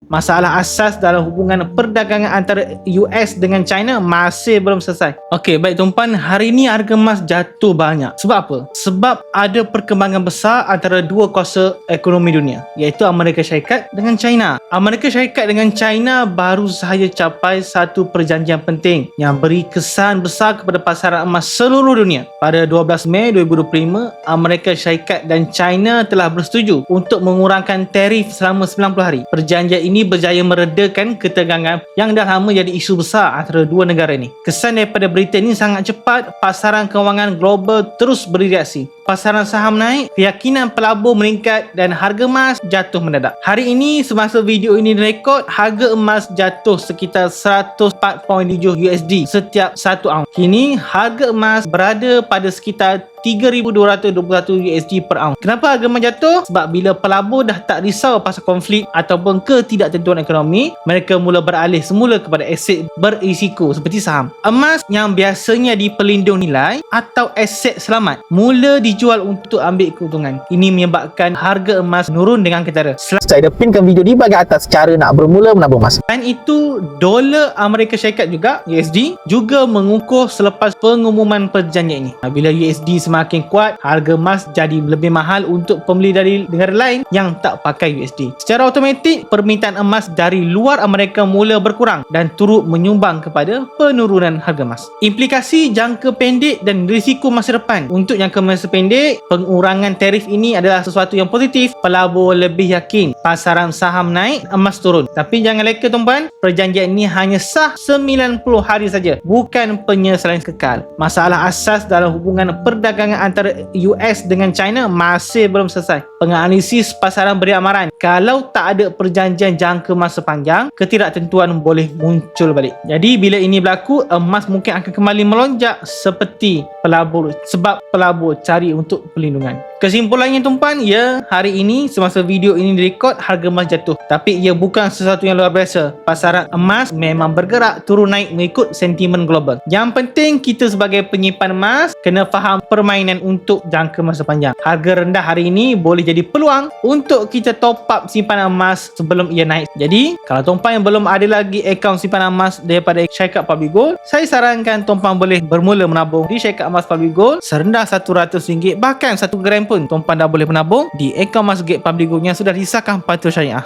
Masalah asas dalam hubungan perdagangan antara US dengan China masih belum selesai. Okey, baik tuan-puan, hari ini harga emas jatuh banyak. Sebab apa? Sebab ada perkembangan besar antara dua kuasa ekonomi dunia, iaitu Amerika Syarikat dengan China. Amerika Syarikat dengan China baru sahaja capai satu perjanjian penting yang beri kesan besar kepada pasaran emas seluruh dunia. Pada 12 Mei 2025, Amerika Syarikat dan China telah bersetuju untuk mengurangkan tarif selama 90 hari. Perjanjian ini berjaya meredakan ketegangan yang dah lama jadi isu besar antara dua negara ini. Kesan daripada berita ini sangat cepat, pasaran kewangan global terus bereaksi. Pasaran saham naik, keyakinan pelabur meningkat dan harga emas jatuh mendadak. Hari ini semasa video ini direkod, harga emas jatuh sekitar 104.7 USD setiap 1 aun. Kini harga emas berada pada sekitar 3,221 USD per aun. Kenapa harga emas jatuh? Sebab bila pelabur dah tak risau pasal konflik ataupun ketidaktentuan ekonomi, mereka mula beralih semula kepada aset berisiko seperti saham. Emas yang biasanya dipelindung nilai atau aset selamat mula dijual untuk ambil keuntungan. Ini menyebabkan harga emas menurun dengan ketara. Saya dah pinkan video di bahagian atas cara nak bermula menabung emas. Selain itu, dolar Amerika Syarikat juga, USD, juga mengukuh selepas pengumuman perjanjian ini. Bila USD semakin kuat, harga emas jadi lebih mahal untuk pembeli dari negara lain yang tak pakai USD. Secara automatik, permintaan emas dari luar Amerika mula berkurang dan turut menyumbang kepada penurunan harga emas. Implikasi jangka pendek dan risiko masa depan. Untuk jangka masa pendek, pengurangan tarif ini adalah sesuatu yang positif. Pelabur lebih yakin pasaran saham naik, emas turun. Tapi jangan leka tuan-puan, perjanjian ini hanya sah 90 hari saja, bukan penyelesaian kekal. Masalah asas dalam hubungan perdagangan antara US dengan China masih belum selesai. Penganalisis pasaran beri amaran, kalau tak ada perjanjian jangka masa panjang, ketidaktentuan boleh muncul balik. Jadi bila ini berlaku, emas mungkin akan kembali melonjak seperti pelabur, sebab pelabur cari untuk perlindungan. Kesimpulannya tuan-puan, ya, hari ini semasa video ini direkod, harga emas jatuh. Tapi ia bukan sesuatu yang luar biasa. Pasaran emas memang bergerak turun naik mengikut sentimen global. Yang penting kita sebagai penyimpan emas kena faham permainan untuk jangka masa panjang. Harga rendah hari ini boleh jadi peluang untuk kita top up simpanan emas sebelum ia naik. Jadi, kalau tuan-puan yang belum ada lagi akaun simpanan emas daripada Syarikat Public Gold, saya sarankan tuan-puan boleh bermula menabung di Syarikat Emas Public Gold serendah RM100, bahkan 1 gram pun tuan-puan dah boleh menabung di akaun emas Syarikat Public Gold yang sudah disahkan patuh syariah.